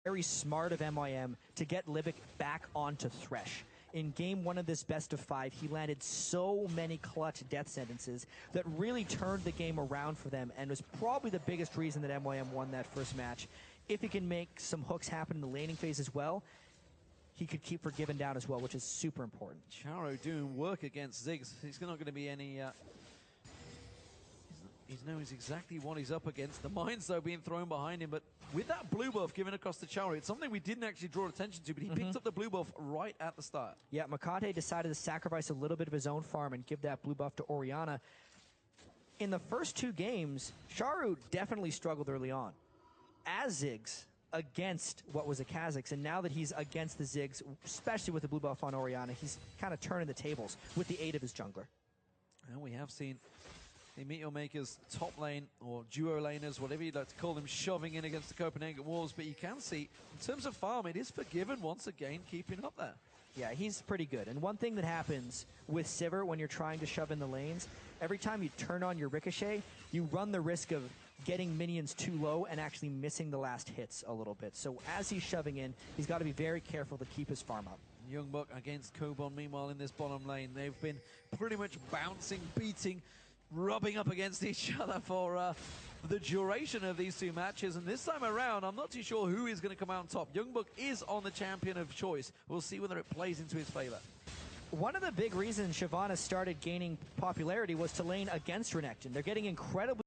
Very smart of MYM to get Libic back onto Thresh. In game one of this best of 5, he landed so many clutch death sentences that really turned the game around for them and was probably the biggest reason that MYM won that first match. If he can make some hooks happen in the laning phase as well, he could keep Forgiven down as well, which is super important. Charo doing work against Ziggs. He's not going to be any... He knows exactly what he's up against. The mines, though, being thrown behind him. But with that blue buff given across to Charo, it's something we didn't actually draw attention to, but he picked up the blue buff right at the start. Yeah, Makate decided to sacrifice a little bit of his own farm and give that blue buff to Orianna. In the first 2 games, Charo definitely struggled early on as Ziggs against what was a Kha'Zix, and now that he's against the Ziggs, especially with the blue buff on Orianna, he's kind of turning the tables with the aid of his jungler. And we have seen the Meet Your Makers top lane, or duo laners, whatever you'd like to call them, shoving in against the Copenhagen Wolves, but you can see, in terms of farm, it is Forgiven once again keeping up there. Yeah, he's pretty good. And one thing that happens with Sivir when you're trying to shove in the lanes, every time you turn on your Ricochet, you run the risk of getting minions too low and actually missing the last hits a little bit. So as he's shoving in, he's got to be very careful to keep his farm up. Youngbuck against Kobon, meanwhile, in this bottom lane, they've been pretty much bouncing, beating, rubbing up against each other for the duration of these 2 matches. And this time around, I'm not too sure who is going to come out on top. Youngbuck is on the champion of choice. We'll see whether it plays into his favor. One of the big reasons Shyvana started gaining popularity was to lane against Renekton. They're getting incredibly